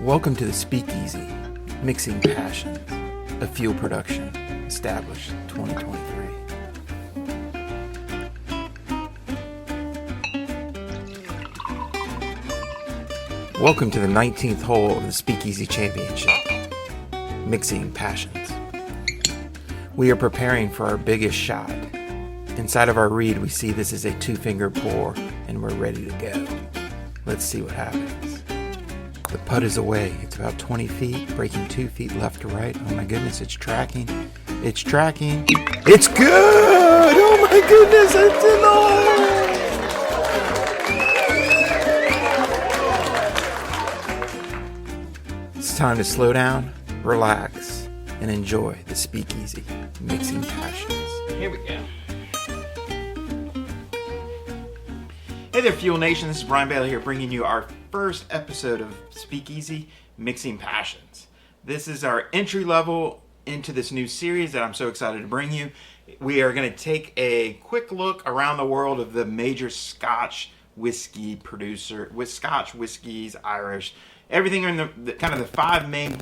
Welcome to the Speakeasy, Mixing Passions, a field production, established 2023. Welcome to the 19th hole of the Speakeasy Championship, Mixing Passions. We are preparing for our biggest shot. Inside of our reed, we see this is a 2-finger pour, and we're ready to go. Let's see what happens. The putt is away. It's about 20 feet, breaking 2 feet left to right. Oh my goodness, it's tracking. It's tracking. It's good! Oh my goodness, it's in the hole! It's time to slow down, relax, and enjoy the Speakeasy, Mixing Passions. Here we go. Hey there, Fuel Nation. This is Brian Bailey here, bringing you our first episode of Speakeasy Mixing Passions. This is our entry level into this new series that I'm so excited to bring you. We are going to take a quick look around the world of the major Scotch whiskey producer, with Scotch whiskeys, Irish, everything in the kind of the 5 main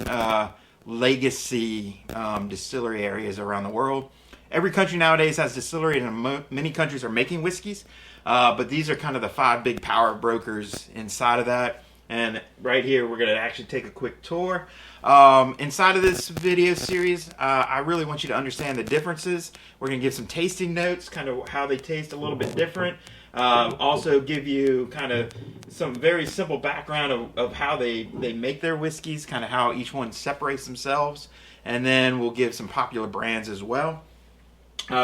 legacy distillery areas around the world. Every country nowadays has distillery, and many countries are making whiskeys. But these are kind of the 5 big power brokers inside of that. And right here, we're going to actually take a quick tour. Inside of this video series, I really want you to understand the differences. We're going to give some tasting notes, kind of how they taste a little bit different. Also give you kind of some very simple background of how they make their whiskeys, kind of how each one separates themselves. And then we'll give some popular brands as well.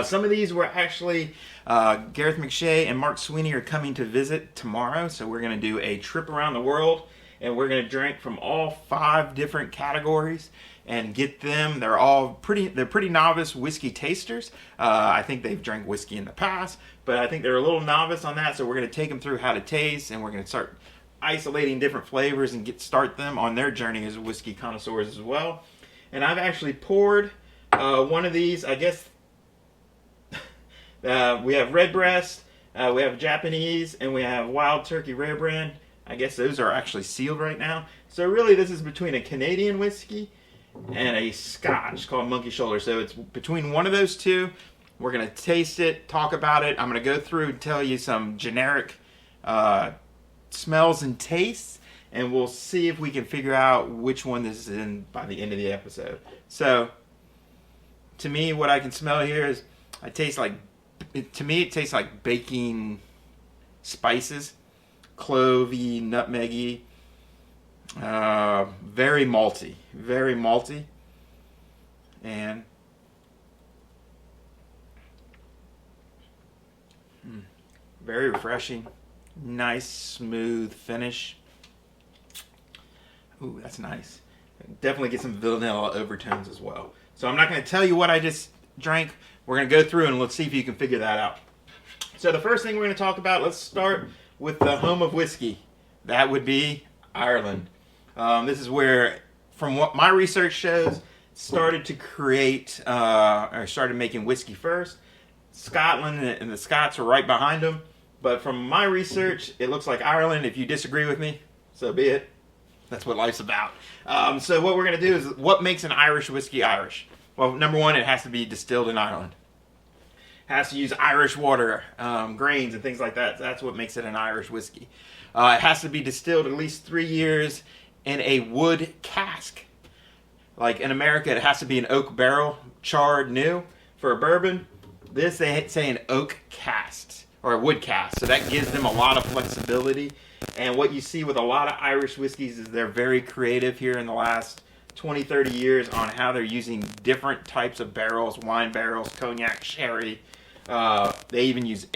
Some of these were actually, Gareth McShay and Mark Sweeney are coming to visit tomorrow, so we're going to do a trip around the world, and we're going to drink from all 5 different categories and get them. They're pretty novice whiskey tasters. I think they've drank whiskey in the past, but I think they're a little novice on that, so we're going to take them through how to taste, and we're going to start isolating different flavors and start them on their journey as whiskey connoisseurs as well. And I've actually poured one of these, I guess. We have Redbreast, we have Japanese, and we have Wild Turkey Rare Brand. I guess those are actually sealed right now. So really this is between a Canadian whiskey and a Scotch called Monkey Shoulder. So it's between one of those two. We're going to taste it, talk about it. I'm going to go through and tell you some generic smells and tastes, and we'll see if we can figure out which one this is in by the end of the episode. So to me, what I can smell here is it tastes like baking spices, clovey, nutmeggy, very malty, and very refreshing, nice, smooth finish. Ooh, that's nice. Definitely get some vanilla overtones as well. So I'm not going to tell you what I just drank. We're going to go through and let's see if you can figure that out. So the first thing we're going to talk about, let's start with the home of whiskey. That would be Ireland. This is where, from what my research shows, started to create, or started making whiskey first. Scotland and the Scots are right behind them. But from my research, it looks like Ireland. If you disagree with me, so be it. That's what life's about. So what we're going to do is, what makes an Irish whiskey Irish? Well, number one, it has to be distilled in Ireland. It has to use Irish water, grains, and things like that. That's what makes it an Irish whiskey. It has to be distilled at least 3 years in a wood cask. Like in America, it has to be an oak barrel, charred new. For a bourbon, this they say an oak cask or a wood cask. So that gives them a lot of flexibility. And what you see with a lot of Irish whiskeys is they're very creative here in the last 20, 30 years on how they're using different types of barrels, wine barrels, cognac, sherry. They even use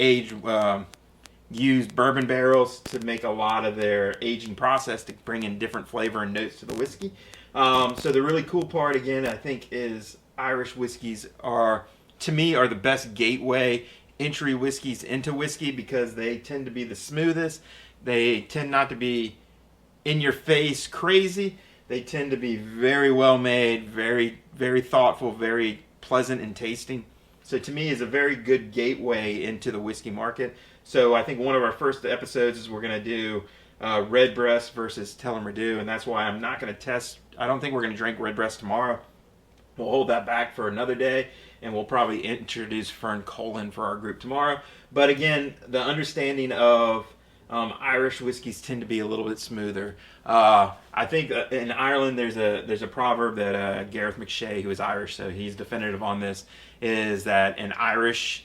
used bourbon barrels to make a lot of their aging process to bring in different flavor and notes to the whiskey. So the really cool part, again, I think, is Irish whiskeys are the best gateway entry whiskeys into whiskey because they tend to be the smoothest. They tend not to be in your face crazy. They tend to be very well made, very, very thoughtful, very pleasant in tasting. So to me, is a very good gateway into the whiskey market. So I think one of our first episodes is we're going to do Redbreast versus Tellermerdue, and that's why I'm not going to test. I don't think we're going to drink Redbreast tomorrow. We'll hold that back for another day, and we'll probably introduce Fern Colin for our group tomorrow. But again, the understanding of Irish whiskeys tend to be a little bit smoother. I think in Ireland there's a proverb that Gareth McShay, who is Irish, so he's definitive on this, is that in Ireland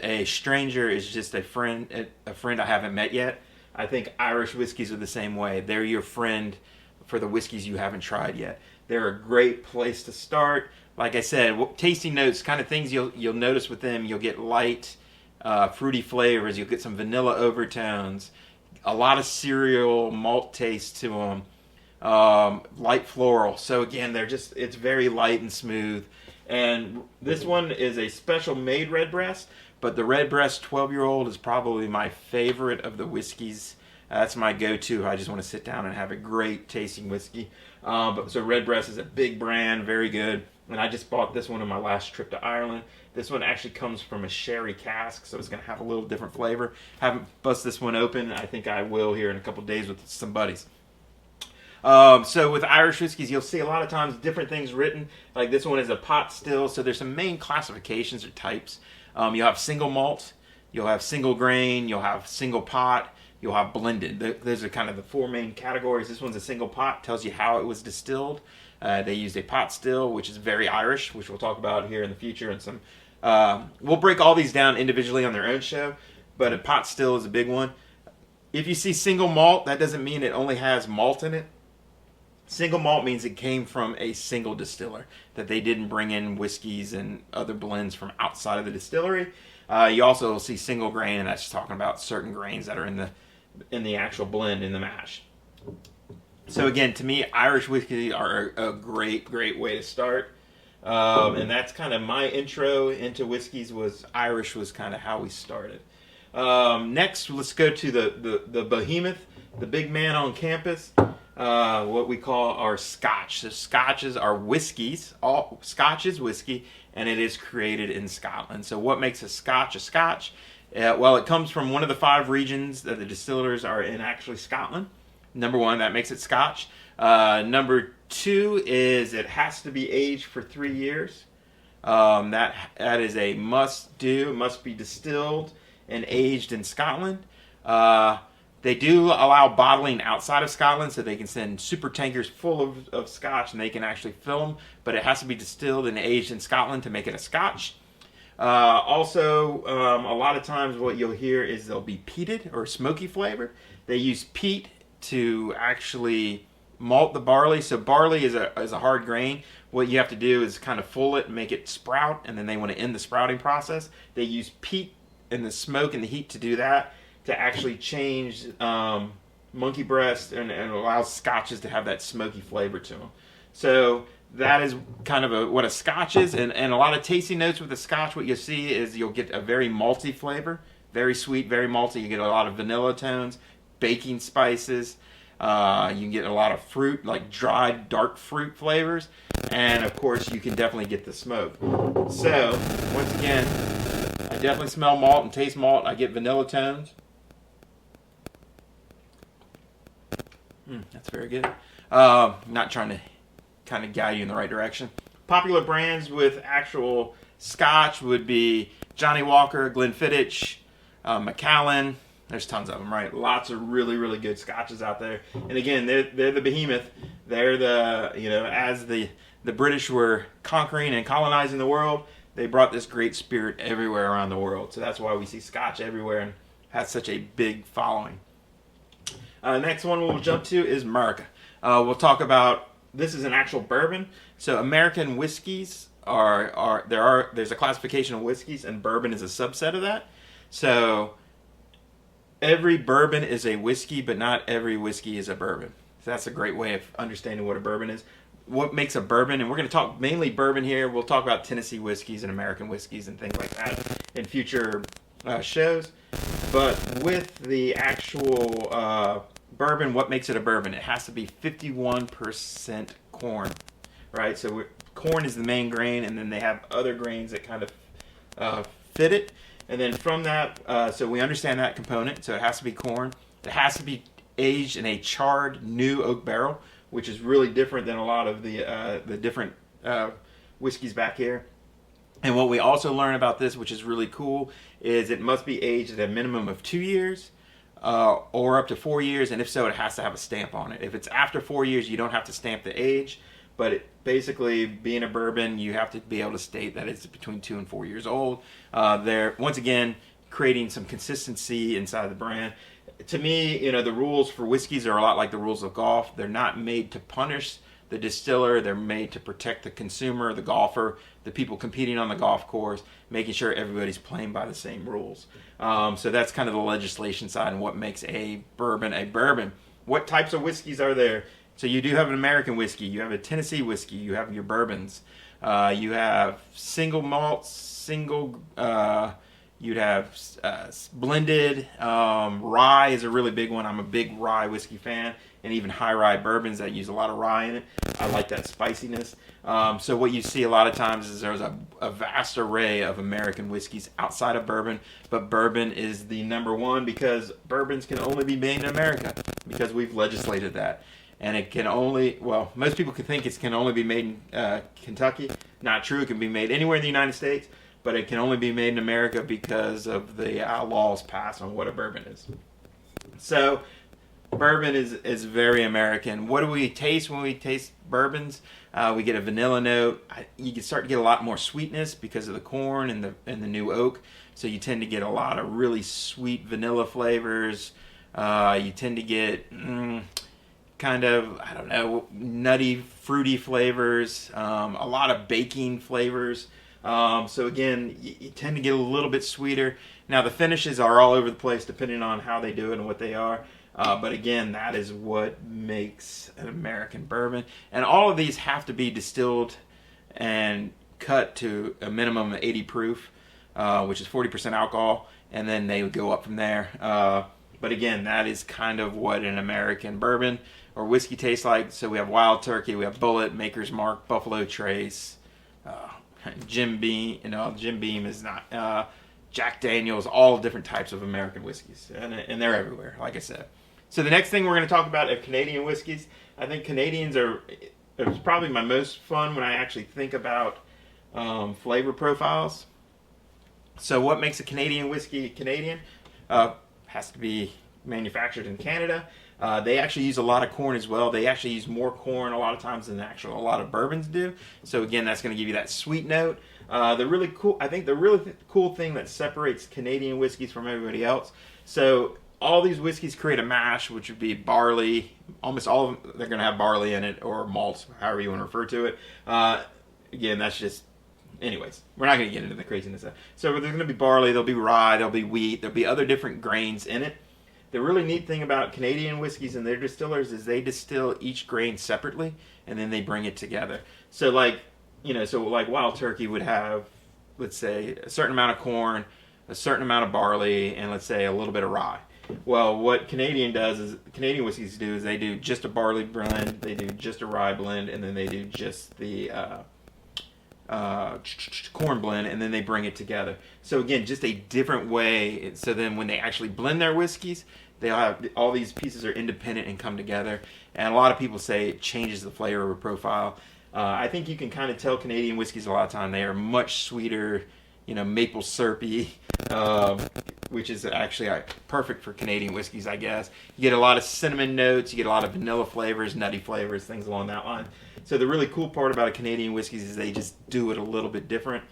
a stranger is just a friend I haven't met yet. I think Irish whiskeys are the same way. They're your friend for the whiskeys you haven't tried yet. They're a great place to start. Like I said, tasting notes, kind of things you'll notice with them. You'll get light, fruity flavors. You'll get some vanilla overtones, a lot of cereal malt taste to them, light floral. So again, it's very light and smooth. And this one is a special made Redbreast, but the Redbreast 12-year-old is probably my favorite of the whiskeys. That's my go-to. I just want to sit down and have a great tasting whiskey. So Redbreast is a big brand, very good. And I just bought this one on my last trip to Ireland. This one actually comes from a sherry cask, so it's going to have a little different flavor. Haven't bust this one open. I think I will here in a couple days with some buddies. So with Irish whiskeys, you'll see a lot of times different things written. Like this one is a pot still, so there's some main classifications or types. You'll have single malt, you'll have single grain, you'll have single pot, you'll have blended. Those are kind of the four main categories. This one's a single pot, tells you how it was distilled. They used a pot still, which is very Irish, which we'll talk about here in the future. And we'll break all these down individually on their own show, but a pot still is a big one. If you see single malt, that doesn't mean it only has malt in it. Single malt means it came from a single distiller, that they didn't bring in whiskeys and other blends from outside of the distillery. You also see single grain, and that's talking about certain grains that are in the actual blend, in the mash. So again, to me, Irish whiskey are a great way to start. And that's kind of my intro into whiskeys. Irish was kind of how we started. Next, let's go to the behemoth, the big man on campus. What we call our Scotch. So Scotches are whiskeys. Scotch is whiskey, and it is created in Scotland. So what makes a Scotch a Scotch? Well, it comes from one of the 5 regions that the distillers are in, actually Scotland. Number 1, that makes it Scotch. Number 2 is it has to be aged for 3 years. That is a must do. Must be distilled and aged in Scotland. They do allow bottling outside of Scotland, so they can send super tankers full of Scotch, and they can actually fill them, but it has to be distilled and aged in Scotland to make it a Scotch. Also, a lot of times what you'll hear is they'll be peated or smoky flavor. They use peat to actually malt the barley. So barley is a hard grain. What you have to do is kind of full it and make it sprout, and then they want to end the sprouting process. They use peat and the smoke and the heat to do that, to actually change monkey breast and allows Scotches to have that smoky flavor to them. So that is kind of what a Scotch is. And a lot of tasting notes with a Scotch, what you'll see is you'll get a very malty flavor. Very sweet, very malty. You get a lot of vanilla tones, baking spices. You can get a lot of fruit, like dried dark fruit flavors. And of course, you can definitely get the smoke. So, once again, I definitely smell malt and taste malt. I get vanilla tones. That's very good. Not trying to kind of guide you in the right direction. Popular brands with actual Scotch would be Johnny Walker, Glenfiddich, Macallan. There's tons of them, right? Lots of really good Scotches out there. And again, they're the behemoth. They're as the British were conquering and colonizing the world, they brought this great spirit everywhere around the world. So that's why we see Scotch everywhere and has such a big following. Next one we'll jump to is America. We'll talk about, this is an actual bourbon. So American whiskeys there's a classification of whiskeys, and bourbon is a subset of that. So every bourbon is a whiskey, but not every whiskey is a bourbon. So that's a great way of understanding what a bourbon is. What makes a bourbon, and we're going to talk mainly bourbon here. We'll talk about Tennessee whiskeys and American whiskeys and things like that in future shows. But with the actual bourbon, what makes it a bourbon? It has to be 51% corn, right? So corn is the main grain, and then they have other grains that kind of fit it. And then from that, so we understand that component. So it has to be corn. It has to be aged in a charred new oak barrel, which is really different than a lot of the different whiskeys back here. And what we also learn about this, which is really cool, is it must be aged at a minimum of 2 years or up to 4 years, and if so, it has to have a stamp on it. If it's after 4 years, you don't have to stamp the age, but basically, being a bourbon, you have to be able to state that it's between 2 and 4 years old. They're, once again, creating some consistency inside the brand. To me, the rules for whiskeys are a lot like the rules of golf. They're not made to punish the distiller. They're made to protect the consumer, the golfer, the people competing on the golf course, making sure everybody's playing by the same rules. So that's kind of the legislation side and what makes a bourbon a bourbon. What types of whiskeys are there? So you do have an American whiskey, you have a Tennessee whiskey, you have your bourbons, you have single malts, you'd have blended. Rye is a really big one. I'm a big rye whiskey fan, and even high rye bourbons that use a lot of rye in it. I like that spiciness. So what you see a lot of times is there's a vast array of American whiskeys outside of bourbon, but bourbon is the number one because bourbons can only be made in America because we've legislated that. And it can only, well, most people can think it can only be made in Kentucky. Not true. It can be made anywhere in the United States, but it can only be made in America because of the laws passed on what a bourbon is. So bourbon is very American. What do we taste when we taste bourbons? We get a vanilla note. You can start to get a lot more sweetness because of the corn and the new oak. So you tend to get a lot of really sweet vanilla flavors. You tend to get kind of, I don't know, nutty, fruity flavors. A lot of baking flavors. So again, you tend to get a little bit sweeter. Now the finishes are all over the place depending on how they do it and what they are. But again, that is what makes an American bourbon. And all of these have to be distilled and cut to a minimum of 80 proof, which is 40% alcohol. And then they would go up from there. But again, that is kind of what an American bourbon or whiskey tastes like. So we have Wild Turkey, we have Bullet, Maker's Mark, Buffalo Trace, Jim Beam. Jim Beam is not Jack Daniels. All different types of American whiskeys, and they're everywhere. Like I said. So the next thing we're going to talk about are Canadian whiskeys. I think Canadians it's probably my most fun when I actually think about flavor profiles. So what makes a Canadian whiskey Canadian? Has to be manufactured in Canada. They actually use a lot of corn as well. They actually use more corn a lot of times than a lot of bourbons do. So again, that's going to give you that sweet note. The really cool thing that separates Canadian whiskeys from everybody else. So all these whiskeys create a mash, which would be barley. Almost all of them, they're going to have barley in it, or malts, however you want to refer to it. Again, that's just... Anyways, we're not going to get into the craziness of that. So there's going to be barley, there'll be rye, there'll be wheat, there'll be other different grains in it. The really neat thing about Canadian whiskeys and their distillers is they distill each grain separately, and then they bring it together. So like Wild Turkey would have, let's say, a certain amount of corn, a certain amount of barley, and let's say a little bit of rye. Well, what Canadian whiskeys do is they do just a barley blend, they do just a rye blend, and then they do just the corn blend, and then they bring it together. So again, just a different way. So then when they actually blend their whiskeys, they'll have all these pieces are independent and come together. And a lot of people say it changes the flavor profile. I think you can kind of tell Canadian whiskeys a lot of time. They are much sweeter, maple syrupy, which is actually perfect for Canadian whiskeys, I guess. You get a lot of cinnamon notes, you get a lot of vanilla flavors, nutty flavors, things along that line. So the really cool part about a Canadian whiskeys is they just do it a little bit different.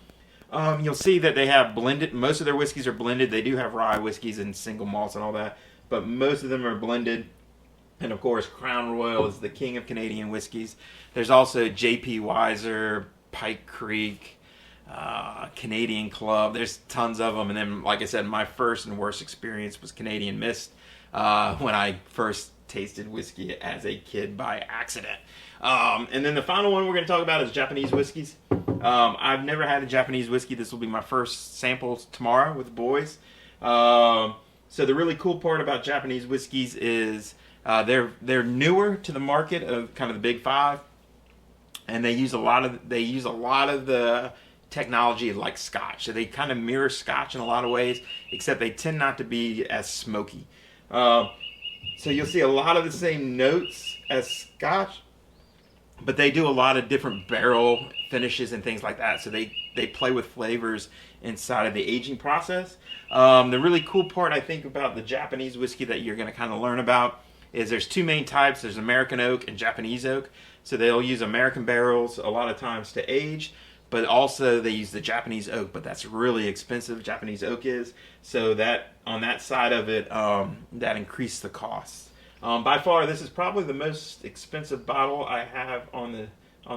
You'll see that they have blended, most of their whiskeys are blended. They do have rye whiskeys and single malts and all that, but most of them are blended. And of course, Crown Royal is the king of Canadian whiskeys. There's also J.P. Weiser, Pike Creek, Canadian Club. There's tons of them. And then, like I said, my first and worst experience was Canadian Mist when I first tasted whiskey as a kid by accident. And then the final one we're going to talk about is Japanese whiskeys. I've never had a Japanese whiskey. This will be my first samples tomorrow with the boys. So the really cool part about Japanese whiskeys is they're newer to the market of kind of the big five, and they use a lot of the technology like Scotch. So they kind of mirror Scotch in a lot of ways, except they tend not to be as smoky. So you'll see a lot of the same notes as Scotch, but they do a lot of different barrel finishes and things like that. So they play with flavors inside of the aging process. The really cool part I think about the Japanese whiskey that you're going to kind of learn about is there's two main types. There's American oak and Japanese oak. So they'll use American barrels a lot of times to age, but also they use the Japanese oak, but that's really expensive. Japanese oak is. So that on that side of it, that increased the costs. By far, this is probably the most expensive bottle I have on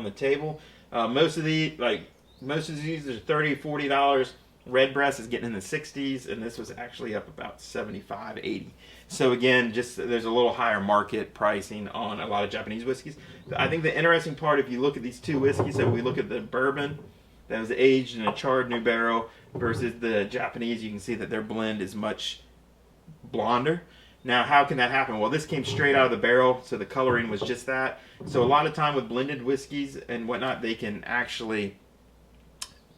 the table. Most of these are $30-$40. Redbreast is getting in the 60s, and this was actually up about 75, 80. So again, just there's a little higher market pricing on a lot of Japanese whiskeys. I think the interesting part, if you look at these two whiskeys, so we look at the bourbon that was aged in a charred new barrel versus the Japanese, you can see that their blend is much blonder. Now, how can that happen? Well, this came straight out of the barrel, so the coloring was just that. So a lot of time with blended whiskeys and whatnot, they can actually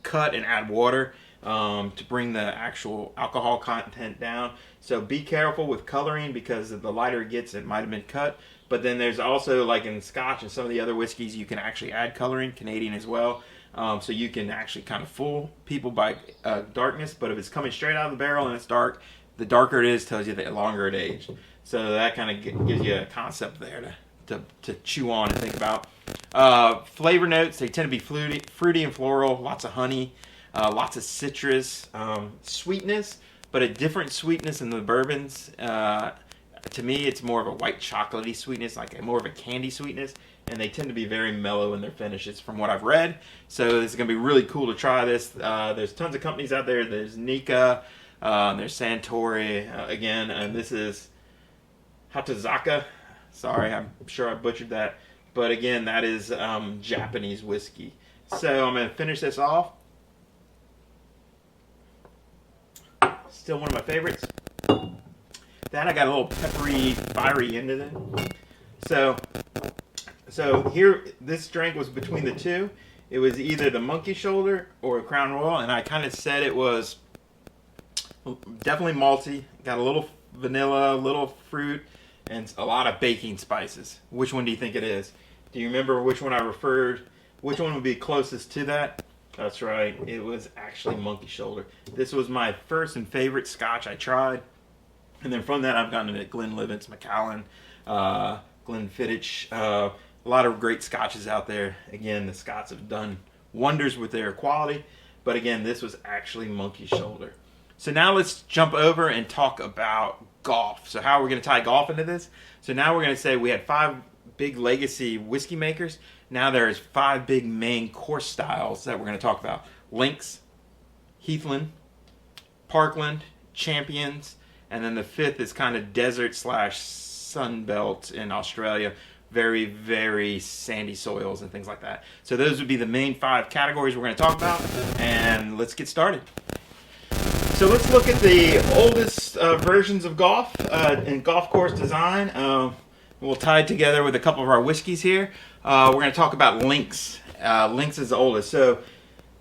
cut and add water to bring the actual alcohol content down. So be careful with coloring, because the lighter it gets, it might have been cut. But then there's also, like in Scotch and some of the other whiskeys, you can actually add coloring, Canadian as well. So you can actually kind of fool people by darkness. But if it's coming straight out of the barrel and it's dark, the darker it is tells you the longer it aged. So that kind of gives you a concept there to chew on and think about. Flavor notes, they tend to be fruity and floral, lots of honey, lots of citrus, sweetness, but a different sweetness in the bourbons. To me, it's more of a white chocolatey sweetness, like more of a candy sweetness, and they tend to be very mellow in their finishes from what I've read. So this is going to be really cool to try this. There's tons of companies out there. There's Nika, there's Santori, again, and this is Hatazaka. Sorry, I'm sure I butchered that. But again, that is Japanese whiskey. So I'm going to finish this off. Still one of my favorites. Then I got a little peppery, fiery end of it. So here, this drink was between the two. It was either the Monkey Shoulder or Crown Royal, and I kind of said it was definitely malty. Got a little vanilla, a little fruit, and a lot of baking spices. Which one do you think it is? Do you remember which one I referred? Which one would be closest to that? That's right. It was actually Monkey Shoulder. This was my first and favorite Scotch I tried. And then from that, I've gotten into Glenlivet's, Macallan, Glenfiddich. A lot of great Scotches out there. Again, the Scots have done wonders with their quality. But again, this was actually Monkey Shoulder. So now let's jump over and talk about golf. So how are we going to tie golf into this? So now we're going to say we had 5 big legacy whiskey makers. Now there's 5 big main course styles that we're going to talk about. Lynx, Heathland, Parkland, Champions, and then the 5th is kind of desert / sunbelt in Australia. Very, very sandy soils and things like that. So those would be the main 5 categories we're going to talk about. And let's get started. So let's look at the oldest versions of golf and golf course design. We'll tie it together with a couple of our whiskeys here. We're going to talk about Lynx. Lynx is the oldest. So,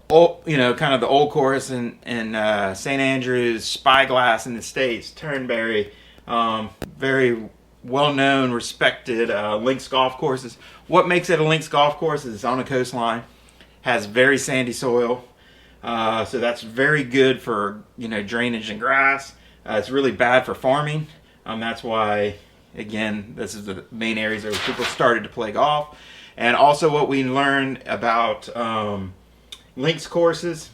kind of the old course in St. Andrews, Spyglass in the States, Turnberry, very well-known, respected Lynx golf courses. What makes it a Lynx golf course is it's on a coastline, has very sandy soil. So that's very good for drainage and grass. It's really bad for farming. That's why, again, this is the main areas where people started to play golf. And also what we learned about links courses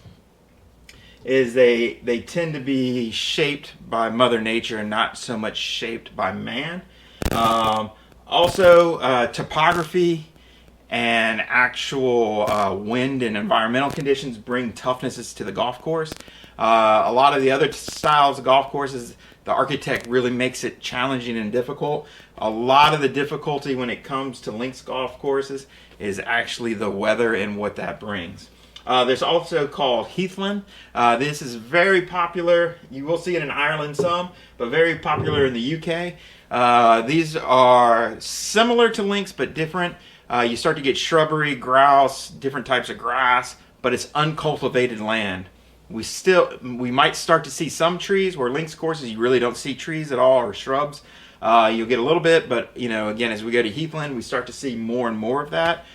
is they tend to be shaped by Mother Nature and not so much shaped by man. Also, topography and actual wind and environmental conditions bring toughnesses to the golf course. A lot of the other styles of golf courses, the architect really makes it challenging and difficult. A lot of the difficulty when it comes to links golf courses is actually the weather and what that brings. There's also called Heathland. This is very popular. You will see it in Ireland some, but very popular in the UK. These are similar to links but different. You start to get shrubbery, grouse, different types of grass, but it's uncultivated land. We might start to see some trees where links courses you really don't see trees at all or shrubs. You'll get a little bit, but again, as we go to Heathland, we start to see more and more of that.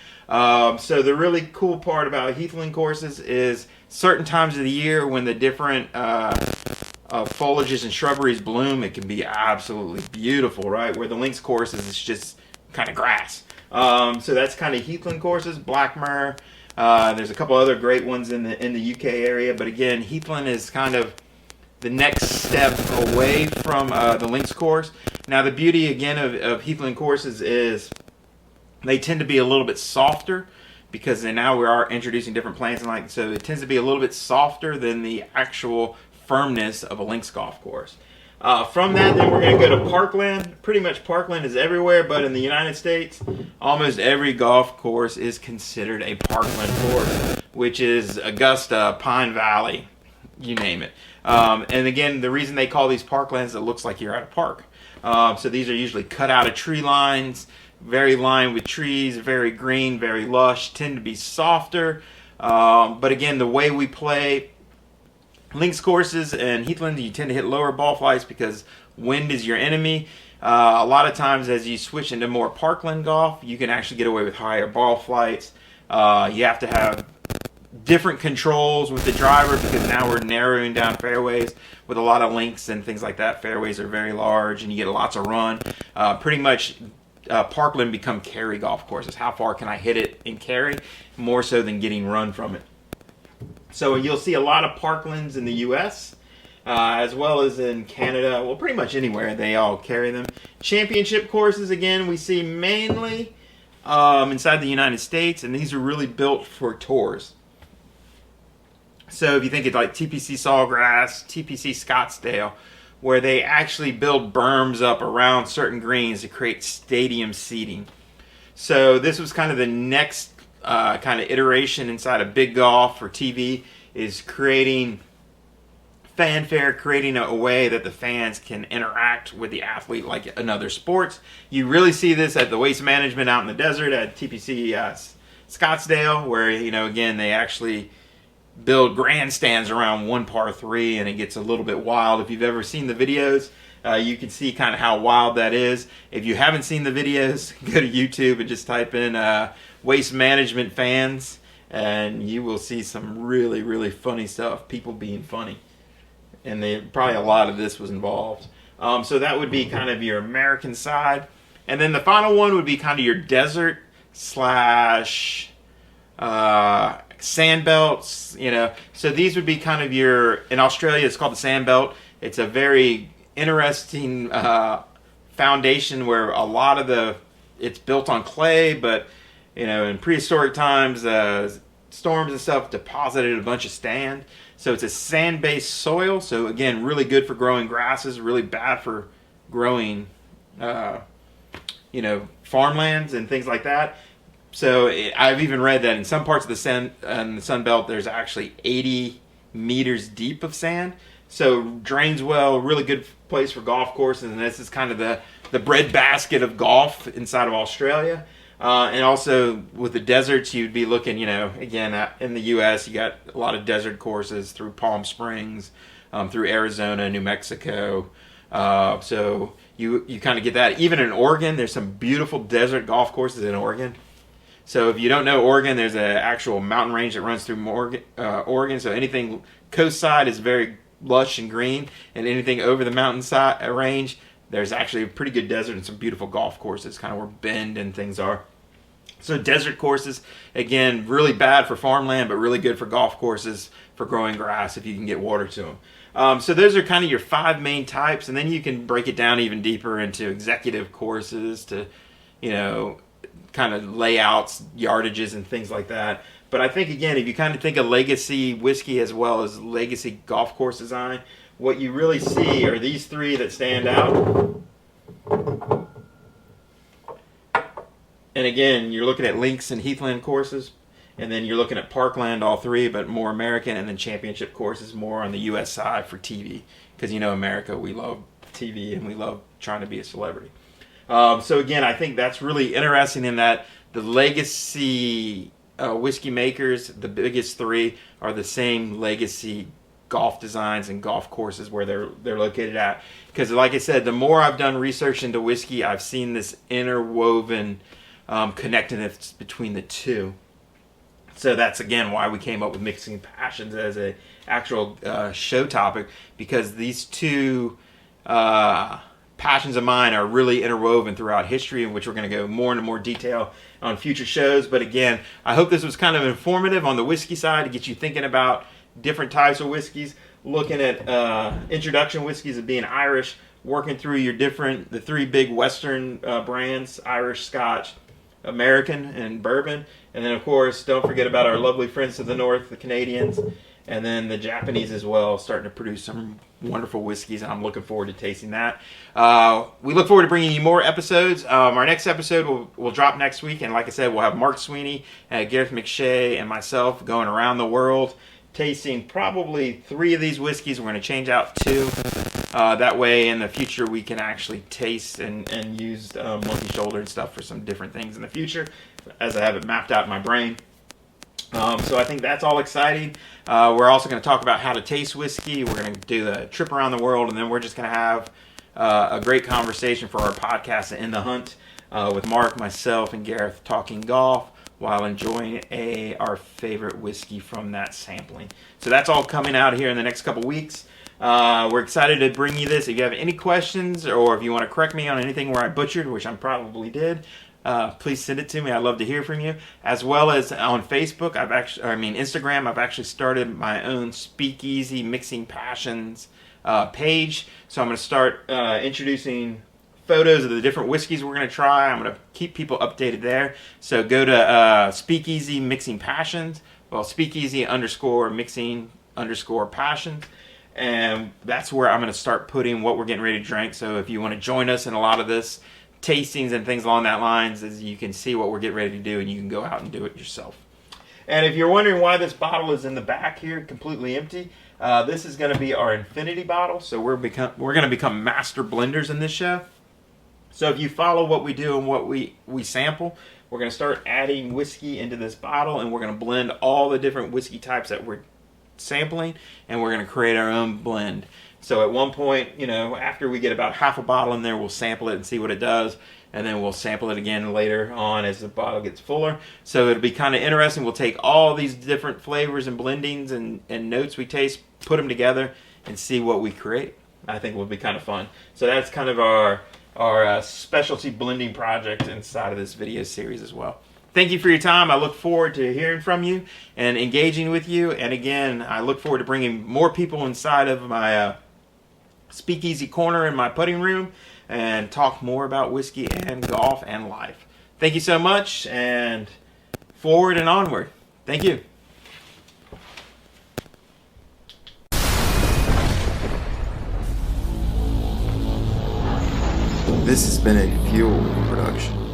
So the really cool part about Heathland courses is certain times of the year when the different foliages and shrubberies bloom, it can be absolutely beautiful, right? Where the links courses, it's just kind of grass. So that's kind of Heathland courses. Blackmer. There's a couple other great ones in the UK area, but again, Heathland is kind of the next step away from the links course. Now, the beauty again of Heathland courses is they tend to be a little bit softer because now we are introducing different plants and so it tends to be a little bit softer than the actual firmness of a links golf course. From that, then we're going to go to parkland. Pretty much parkland is everywhere, but in the United States, almost every golf course is considered a parkland course, which is Augusta, Pine Valley, you name it. And again, the reason they call these parklands, it looks like you're at a park. So these are usually cut out of tree lines, very lined with trees, very green, very lush, tend to be softer. But again, the way we play links courses and Heathland, you tend to hit lower ball flights because wind is your enemy. A lot of times as you switch into more parkland golf, you can actually get away with higher ball flights. You have to have different controls with the driver because now we're narrowing down fairways with a lot of links and things like that. Fairways are very large and you get lots of run. Pretty much parkland become carry golf courses. How far can I hit it in carry? More so than getting run from it. So you'll see a lot of parklands in the U.S. As well as in Canada. Well, pretty much anywhere they all carry them. Championship courses, again, we see mainly inside the United States, and these are really built for tours. So if you think of like TPC Sawgrass, TPC Scottsdale, where they actually build berms up around certain greens to create stadium seating. So this was kind of the next kind of iteration inside of big golf for TV, is creating fanfare, creating a way that the fans can interact with the athlete like in other sports. You really see this at the Waste Management out in the desert at TPC Scottsdale, where again they actually build grandstands around one par 3, and it gets a little bit wild. If you've ever seen the videos, you can see kind of how wild that is. If you haven't seen the videos, go to YouTube and just type in Waste Management fans, and you will see some really, really funny stuff. People being funny, and probably a lot of this was involved. So that would be kind of your American side, and then the final one would be kind of your desert slash sand belts, So these would be kind of in Australia, it's called the sand belt. It's a very interesting foundation where a lot of it's built on clay, but, in prehistoric times, storms and stuff deposited a bunch of sand. So it's a sand-based soil. So again, really good for growing grasses, really bad for growing, farmlands and things like that. So I've even read that in some parts of the Sun Belt, there's actually 80 meters deep of sand. So drains well, really good place for golf courses, and this is kind of the breadbasket of golf inside of Australia. And also with the deserts, you'd be looking, again, in the U.S., you got a lot of desert courses through Palm Springs, through Arizona, New Mexico. So you kind of get that. Even in Oregon, there's some beautiful desert golf courses in Oregon. So if you don't know Oregon, there's an actual mountain range that runs through Oregon. So anything coast side is very lush and green, and anything over the mountain side range, there's actually a pretty good desert and some beautiful golf courses, kind of where Bend and things are. So desert courses, again, really bad for farmland, but really good for golf courses for growing grass if you can get water to them. So those are kind of your 5 main types, and then you can break it down even deeper into executive courses to, kind of layouts, yardages, and things like that. But I think, again, if you kind of think of legacy whiskey as well as legacy golf course design, what you really see are these 3 that stand out. And again, you're looking at links and heathland courses, and then you're looking at parkland, all 3, but more American, and then championship courses more on the U.S. side for TV. Because, America, we love TV, and we love trying to be a celebrity. So again, I think that's really interesting in that the legacy whiskey makers, the biggest 3, are the same legacy golf designs and golf courses where they're located at. Because like I said, the more I've done research into whiskey, I've seen this interwoven connectedness between the two. So that's again why we came up with Mixing Passions as a actual show topic, because these two passions of mine are really interwoven throughout history, in which we're going to go more into more detail on future shows. But again, I hope this was kind of informative on the whiskey side to get you thinking about different types of whiskeys, looking at introduction whiskeys of being Irish, working through the three big Western brands: Irish, Scotch, American, and bourbon. And then, of course, don't forget about our lovely friends to the north, the Canadians, and then the Japanese as well, starting to produce some wonderful whiskeys, and I'm looking forward to tasting that. We look forward to bringing you more episodes. Our next episode will drop next week, and like I said, we'll have Mark Sweeney, Gareth McShay, and myself going around the world, tasting probably 3 of these whiskeys. We're going to change out 2. That way, in the future, we can actually taste and use monkey shoulder and stuff for some different things in the future, as I have it mapped out in my brain. So I think that's all exciting. We're also going to talk about how to taste whiskey. We're going to do the trip around the world, and then we're just going to have a great conversation for our podcast, In the Hunt, with Mark, myself, and Gareth talking golf while enjoying our favorite whiskey from that sampling. So that's all coming out here in the next couple weeks. We're excited to bring you this. If you have any questions, or if you want to correct me on anything where I butchered, which I probably did, please send it to me. I'd love to hear from you. As well as on Facebook, Instagram, I've actually started my own Speakeasy Mixing Passions page. So I'm going to start introducing photos of the different whiskeys we're going to try. I'm going to keep people updated there. So go to Speakeasy Mixing Passions. Well, Speakeasy _mixing _passions. And that's where I'm going to start putting what we're getting ready to drink. So if you want to join us in a lot of this tastings and things along that lines, as you can see what we're getting ready to do, and you can go out and do it yourself. And if you're wondering why this bottle is in the back here completely empty, this is going to be our infinity bottle. So we're going to become master blenders in this show. So if you follow what we do and what we sample, we're going to start adding whiskey into this bottle, and we're going to blend all the different whiskey types that we're sampling, and we're going to create our own blend. So at one point, after we get about half a bottle in there, we'll sample it and see what it does, and then we'll sample it again later on as the bottle gets fuller. So it'll be kind of interesting. We'll take all these different flavors and blendings and notes we taste, put them together, and see what we create. I think will be kind of fun. So that's kind of our specialty blending project inside of this video series as well. Thank you for your time. I look forward to hearing from you and engaging with you. And again, I look forward to bringing more people inside of my speakeasy corner in my putting room and talk more about whiskey and golf and life. Thank you so much, and forward and onward. Thank you. This has been a Fuel production.